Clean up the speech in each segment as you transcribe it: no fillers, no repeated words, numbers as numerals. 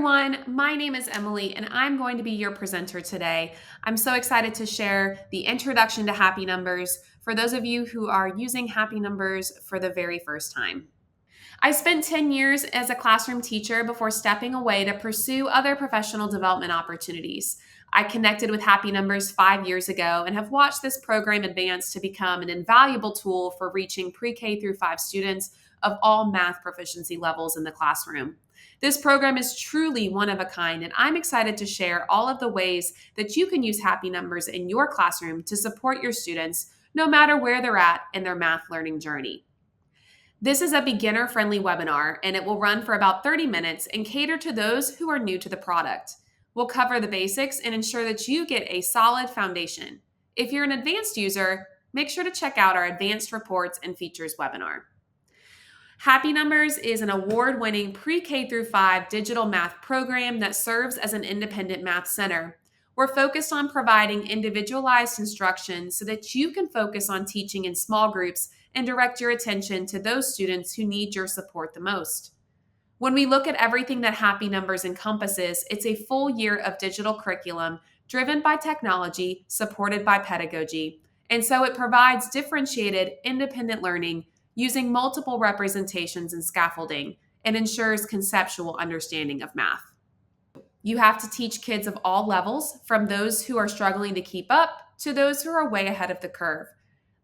everyone, my name is Emily and I'm going to be your presenter today. I'm so excited to share the introduction to happy numbers for those of you who are using happy numbers for the very first time. I spent 10 years as a classroom teacher before stepping away to pursue other professional development opportunities. I connected with Happy Numbers 5 years ago and have watched this program advance to become an invaluable tool for reaching pre-K through 5 students of all math proficiency levels in the classroom. This program is truly one of a kind, and I'm excited to share all of the ways that you can use Happy Numbers in your classroom to support your students, no matter where they're at in their math learning journey. This is a beginner-friendly webinar, and it will run for about 30 minutes and cater to those who are new to the product. We'll cover the basics and ensure that you get a solid foundation. If you're an advanced user, make sure to check out our Advanced Reports and Features webinar. Happy Numbers is an award-winning pre-K through 5 digital math program that serves as an independent math center. We're focused on providing individualized instruction so that you can focus on teaching in small groups and direct your attention to those students who need your support the most. When we look at everything that Happy Numbers encompasses, it's a full year of digital curriculum driven by technology, supported by pedagogy, and so it provides differentiated, independent learning using multiple representations and scaffolding, and ensures conceptual understanding of math. You have to teach kids of all levels, from those who are struggling to keep up to those who are way ahead of the curve.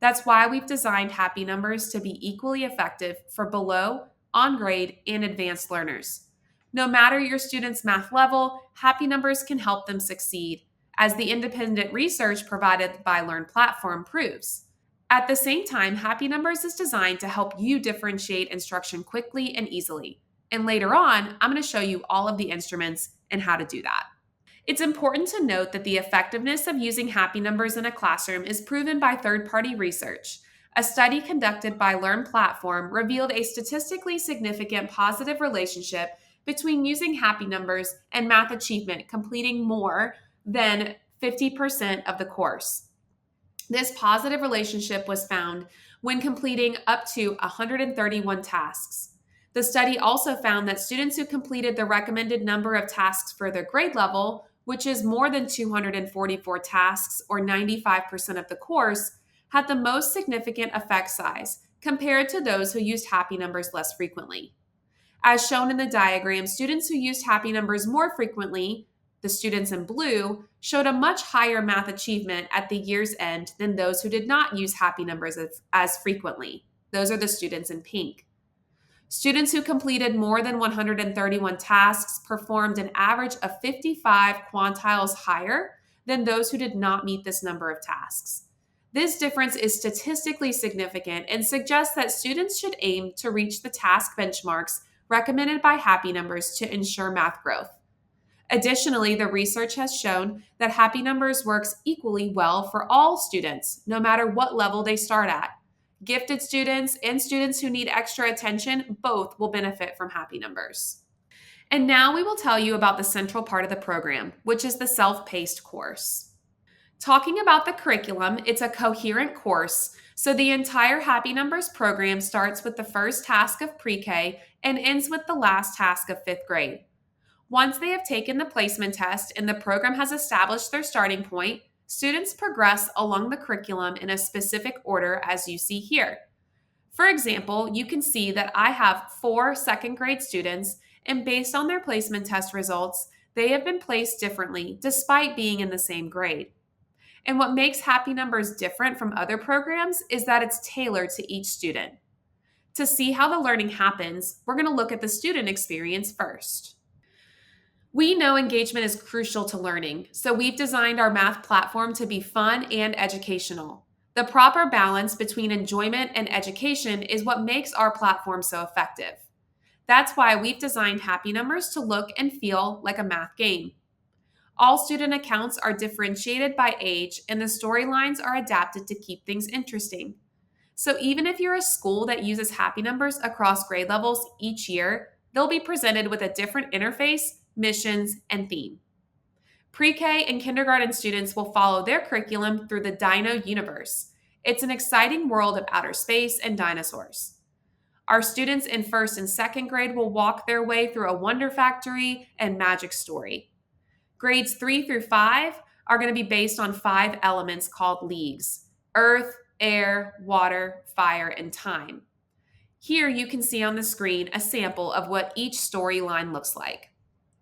That's why we've designed Happy Numbers to be equally effective for below, on grade, and advanced learners. No matter your student's math level, Happy Numbers can help them succeed, as the independent research provided by Learn Platform proves. At the same time, Happy Numbers is designed to help you differentiate instruction quickly and easily. And later on, I'm going to show you all of the instruments and how to do that. It's important to note that the effectiveness of using Happy Numbers in a classroom is proven by third-party research. A study conducted by Learn Platform revealed a statistically significant positive relationship between using Happy Numbers and math achievement completing more than 50% of the course. This positive relationship was found when completing up to 131 tasks. The study also found that students who completed the recommended number of tasks for their grade level, which is more than 244 tasks or 95% of the course, had the most significant effect size compared to those who used Happy Numbers less frequently. As shown in the diagram, students who used Happy Numbers more frequently, the students in blue, showed a much higher math achievement at the year's end than those who did not use Happy Numbers as frequently. Those are the students in pink. Students who completed more than 131 tasks performed an average of 55 quantiles higher than those who did not meet this number of tasks. This difference is statistically significant and suggests that students should aim to reach the task benchmarks recommended by Happy Numbers to ensure math growth. Additionally, the research has shown that Happy Numbers works equally well for all students, no matter what level they start at. Gifted students and students who need extra attention both will benefit from Happy Numbers. And now we will tell you about the central part of the program, which is the self-paced course. Talking about the curriculum, it's a coherent course, so the entire Happy Numbers program starts with the first task of pre-K and ends with the last task of 5th grade. Once they have taken the placement test and the program has established their starting point, students progress along the curriculum in a specific order as you see here. For example, you can see that I have 4 2nd grade students, and based on their placement test results, they have been placed differently despite being in the same grade. And what makes Happy Numbers different from other programs is that it's tailored to each student. To see how the learning happens, we're going to look at the student experience first. We know engagement is crucial to learning, so we've designed our math platform to be fun and educational. The proper balance between enjoyment and education is what makes our platform so effective. That's why we've designed Happy Numbers to look and feel like a math game. All student accounts are differentiated by age, and the storylines are adapted to keep things interesting. So even if you're a school that uses Happy Numbers across grade levels each year, they'll be presented with a different interface, missions, and theme. Pre-K and kindergarten students will follow their curriculum through the Dino universe. It's an exciting world of outer space and dinosaurs. Our students in first and second grade will walk their way through a Wonder Factory and Magic Story. Grades 3 through 5 are going to be based on 5 elements called leaves: earth, air, water, fire, and time. Here you can see on the screen a sample of what each storyline looks like.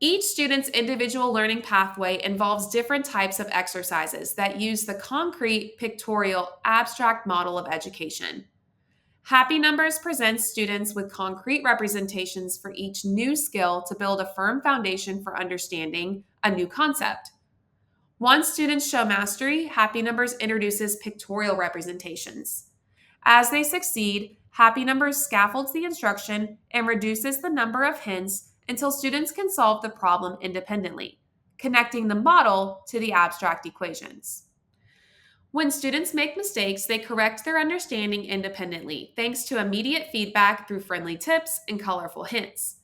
Each student's individual learning pathway involves different types of exercises that use the concrete, pictorial, abstract model of education. Happy Numbers presents students with concrete representations for each new skill to build a firm foundation for understanding a new concept. Once students show mastery, Happy Numbers introduces pictorial representations. As they succeed, Happy Numbers scaffolds the instruction and reduces the number of hints until students can solve the problem independently, connecting the model to the abstract equations. When students make mistakes, they correct their understanding independently, thanks to immediate feedback through friendly tips and colorful hints.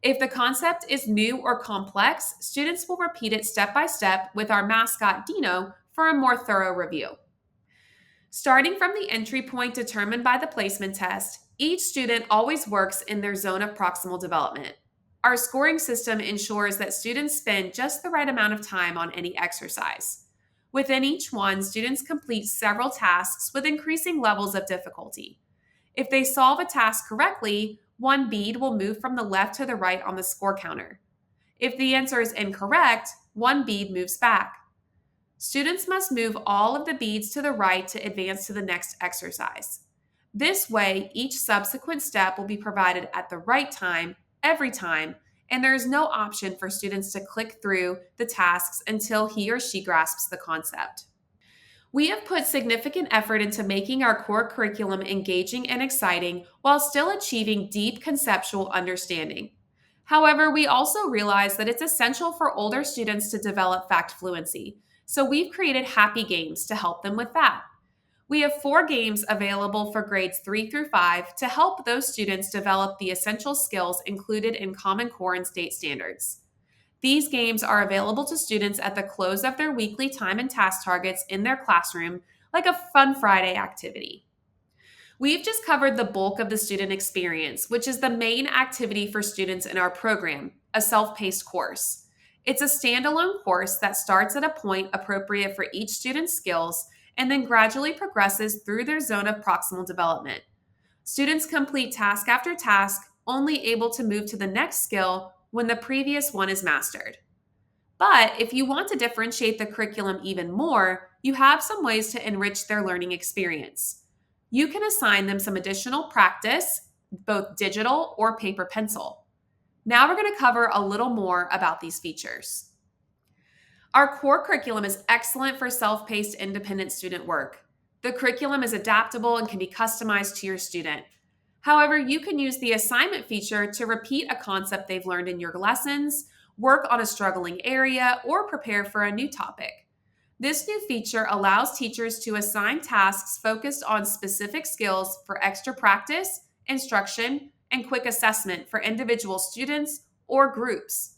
If the concept is new or complex, students will repeat it step by step with our mascot Dino for a more thorough review. Starting from the entry point determined by the placement test, each student always works in their zone of proximal development. Our scoring system ensures that students spend just the right amount of time on any exercise. Within each one, students complete several tasks with increasing levels of difficulty. If they solve a task correctly, one bead will move from the left to the right on the score counter. If the answer is incorrect, one bead moves back. Students must move all of the beads to the right to advance to the next exercise. This way, each subsequent step will be provided at the right time, every time, and there is no option for students to click through the tasks until he or she grasps the concept. We have put significant effort into making our core curriculum engaging and exciting while still achieving deep conceptual understanding. However, we also realize that it's essential for older students to develop fact fluency, so we've created Happy Games to help them with that. We have 4 games available for grades 3 through 5 to help those students develop the essential skills included in Common Core and state standards. These games are available to students at the close of their weekly time and task targets in their classroom, like a Fun Friday activity. We've just covered the bulk of the student experience, which is the main activity for students in our program, a self-paced course. It's a standalone course that starts at a point appropriate for each student's skills and then gradually progresses through their zone of proximal development. Students complete task after task, only able to move to the next skill when the previous one is mastered. But if you want to differentiate the curriculum even more, you have some ways to enrich their learning experience. You can assign them some additional practice, both digital or paper pencil. Now we're going to cover a little more about these features. Our core curriculum is excellent for self-paced independent student work. The curriculum is adaptable and can be customized to your student. However, you can use the assignment feature to repeat a concept they've learned in your lessons, work on a struggling area, or prepare for a new topic. This new feature allows teachers to assign tasks focused on specific skills for extra practice, instruction, and quick assessment for individual students or groups.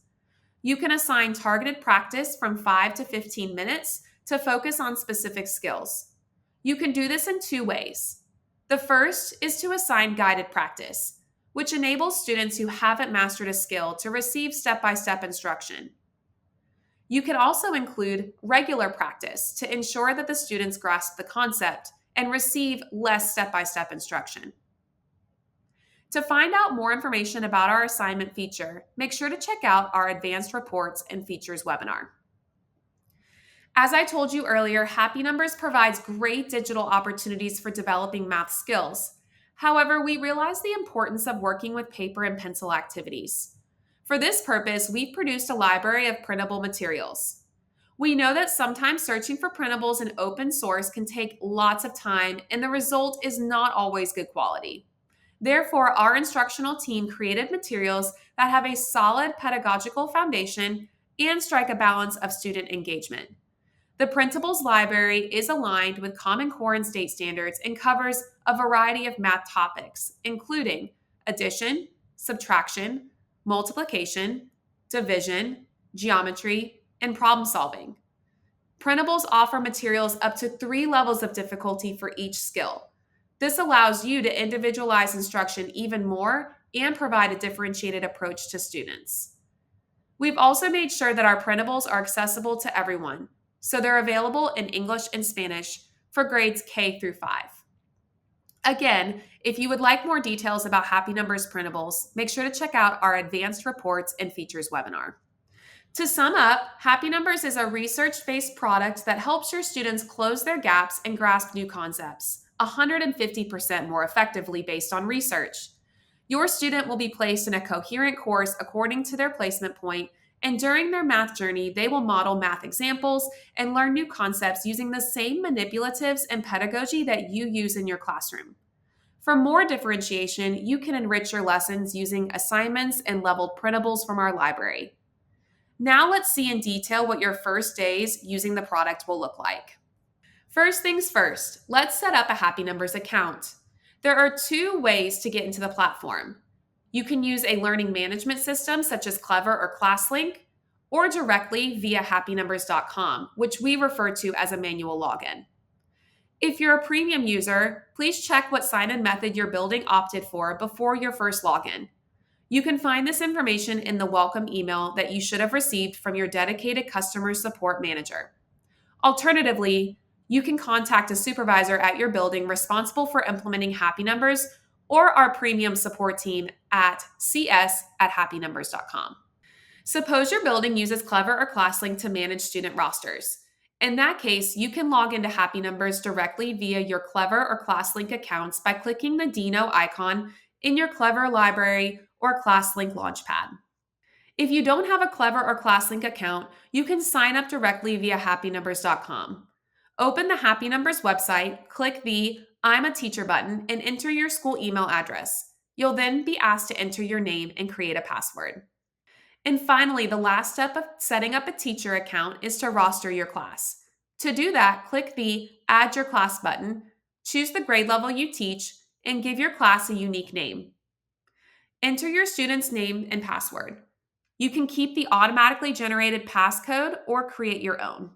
You can assign targeted practice from 5 to 15 minutes to focus on specific skills. You can do this in 2 ways. The first is to assign guided practice, which enables students who haven't mastered a skill to receive step-by-step instruction. You can also include regular practice to ensure that the students grasp the concept and receive less step-by-step instruction. To find out more information about our assignment feature, make sure to check out our Advanced Reports and Features webinar. As I told you earlier, Happy Numbers provides great digital opportunities for developing math skills. However, we realize the importance of working with paper and pencil activities. For this purpose, we've produced a library of printable materials. We know that sometimes searching for printables in open source can take lots of time, and the result is not always good quality. Therefore, our instructional team created materials that have a solid pedagogical foundation and strike a balance of student engagement. The Printables library is aligned with Common Core and state standards and covers a variety of math topics, including addition, subtraction, multiplication, division, geometry, and problem solving. Printables offer materials up to 3 levels of difficulty for each skill. This allows you to individualize instruction even more and provide a differentiated approach to students. We've also made sure that our printables are accessible to everyone, so they're available in English and Spanish for grades K through 5. Again, if you would like more details about Happy Numbers printables, make sure to check out our Advanced Reports and Features webinar. To sum up, Happy Numbers is a research-based product that helps your students close their gaps and grasp new concepts 150% more effectively based on research. Your student will be placed in a coherent course according to their placement point, and during their math journey, they will model math examples and learn new concepts using the same manipulatives and pedagogy that you use in your classroom. For more differentiation, you can enrich your lessons using assignments and leveled printables from our library. Now let's see in detail what your first days using the product will look like. First things first, let's set up a Happy Numbers account. There are 2 ways to get into the platform. You can use a learning management system such as Clever or ClassLink, or directly via happynumbers.com, which we refer to as a manual login. If you're a premium user, please check what sign-in method your building opted for before your first login. You can find this information in the welcome email that you should have received from your dedicated customer support manager. Alternatively, you can contact a supervisor at your building responsible for implementing Happy Numbers or our premium support team at cs@happynumbers.com. Suppose your building uses Clever or ClassLink to manage student rosters. In that case, you can log into Happy Numbers directly via your Clever or ClassLink accounts by clicking the Dino icon in your Clever library or ClassLink Launchpad. If you don't have a Clever or ClassLink account, you can sign up directly via happynumbers.com. Open the Happy Numbers website, click the I'm a Teacher button, and enter your school email address. You'll then be asked to enter your name and create a password. And finally, the last step of setting up a teacher account is to roster your class. To do that, click the Add Your Class button, choose the grade level you teach, and give your class a unique name. Enter your student's name and password. You can keep the automatically generated passcode or create your own.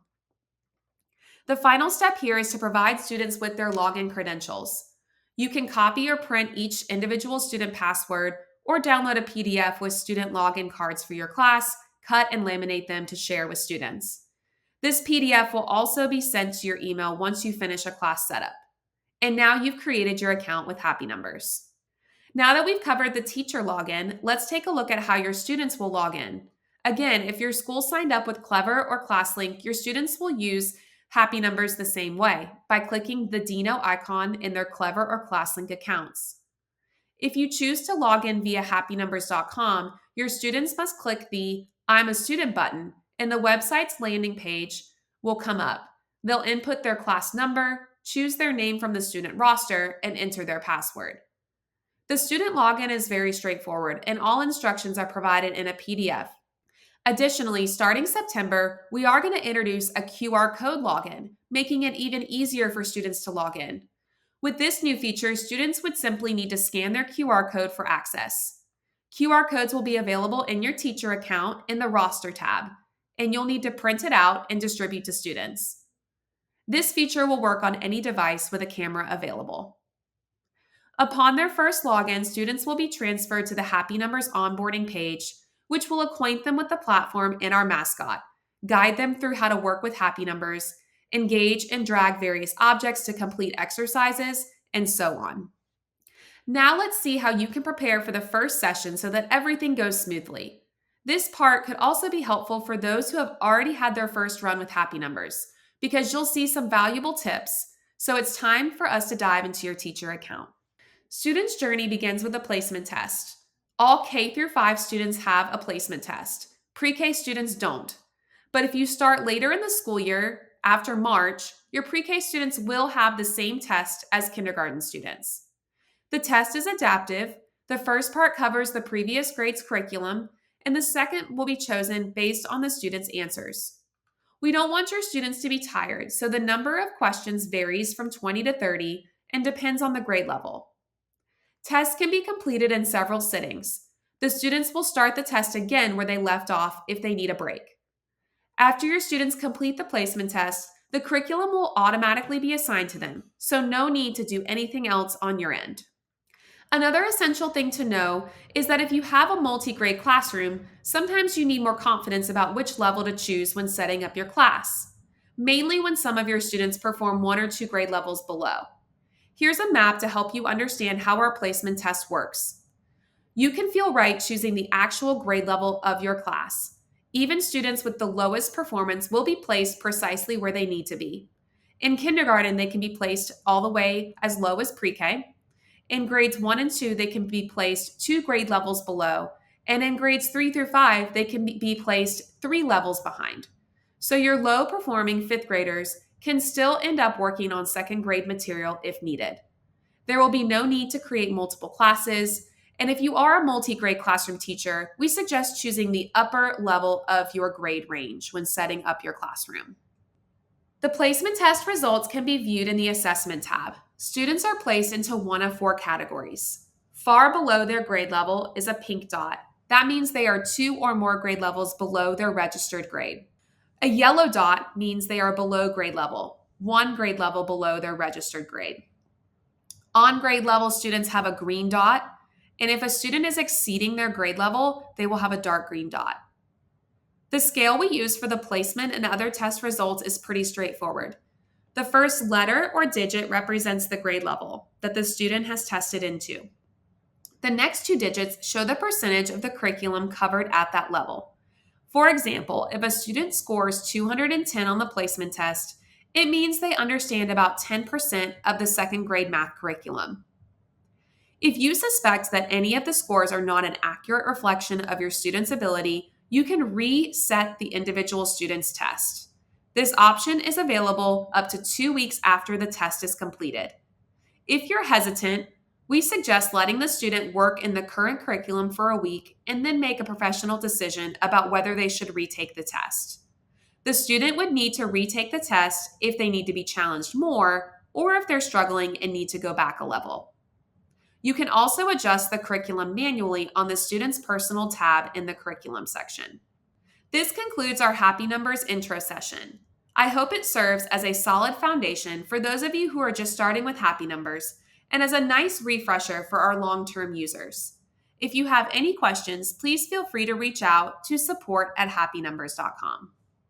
The final step here is to provide students with their login credentials. You can copy or print each individual student password or download a PDF with student login cards for your class, cut and laminate them to share with students. This PDF will also be sent to your email once you finish a class setup. And now you've created your account with Happy Numbers. Now that we've covered the teacher login, let's take a look at how your students will log in. Again, if your school signed up with Clever or ClassLink, your students will use Happy Numbers the same way by clicking the Dino icon in their Clever or ClassLink accounts. If you choose to log in via happynumbers.com, your students must click the I'm a Student button, and the website's landing page will come up. They'll input their class number, choose their name from the student roster, and enter their password. The student login is very straightforward, and all instructions are provided in a PDF. Additionally, starting September, we are going to introduce a QR code login, making it even easier for students to log in. With this new feature, students would simply need to scan their QR code for access. QR codes will be available in your teacher account in the roster tab, and you'll need to print it out and distribute to students. This feature will work on any device with a camera available. Upon their first login, students will be transferred to the Happy Numbers onboarding page, which will acquaint them with the platform and our mascot, guide them through how to work with Happy Numbers, engage and drag various objects to complete exercises, and so on. Now let's see how you can prepare for the first session so that everything goes smoothly. This part could also be helpful for those who have already had their first run with Happy Numbers, because you'll see some valuable tips. So it's time for us to dive into your teacher account. Students' journey begins with a placement test. All K through 5 students have a placement test. Pre-K students don't. But if you start later in the school year, after March, your pre-K students will have the same test as kindergarten students. The test is adaptive. The first part covers the previous grade's curriculum, and the second will be chosen based on the student's answers. We don't want your students to be tired, so the number of questions varies from 20 to 30 and depends on the grade level. Tests can be completed in several sittings. The students will start the test again where they left off if they need a break. After your students complete the placement test, The curriculum will automatically be assigned to them, so no need to do anything else on your end. Another essential thing to know is that if you have a multi-grade classroom, sometimes you need more confidence about which level to choose when setting up your class, mainly when some of your students perform 1 or 2 grade levels below. Here's a map to help you understand how our placement test works. You can feel right choosing the actual grade level of your class. Even students with the lowest performance will be placed precisely where they need to be. In kindergarten, they can be placed all the way as low as pre-K. In grades 1 and 2, they can be placed 2 grade levels below. And in grades 3 through 5, they can be placed 3 levels behind. So your low performing 5th graders can still end up working on 2nd grade material if needed. There will be no need to create multiple classes. And if you are a multi-grade classroom teacher, we suggest choosing the upper level of your grade range when setting up your classroom. The placement test results can be viewed in the Assessment tab. Students are placed into one of 4 categories. Far below their grade level is a pink dot. That means they are 2 or more grade levels below their registered grade. A yellow dot means they are below grade level, 1 grade level below their registered grade. On grade level, students have a green dot, and if a student is exceeding their grade level, they will have a dark green dot. The scale we use for the placement and other test results is pretty straightforward. The first letter or digit represents the grade level that the student has tested into. The next 2 digits show the percentage of the curriculum covered at that level. For example, if a student scores 210 on the placement test, it means they understand about 10% of the 2nd grade math curriculum. If you suspect that any of the scores are not an accurate reflection of your student's ability, you can reset the individual student's test. This option is available up to 2 weeks after the test is completed. If you're hesitant, we suggest letting the student work in the current curriculum for a week and then make a professional decision about whether they should retake the test. The student would need to retake the test if they need to be challenged more or if they're struggling and need to go back a level. You can also adjust the curriculum manually on the Student's Personal tab in the Curriculum section. This concludes our Happy Numbers intro session. I hope it serves as a solid foundation for those of you who are just starting with Happy Numbers and as a nice refresher for our long-term users. If you have any questions, please feel free to reach out to support@happynumbers.com.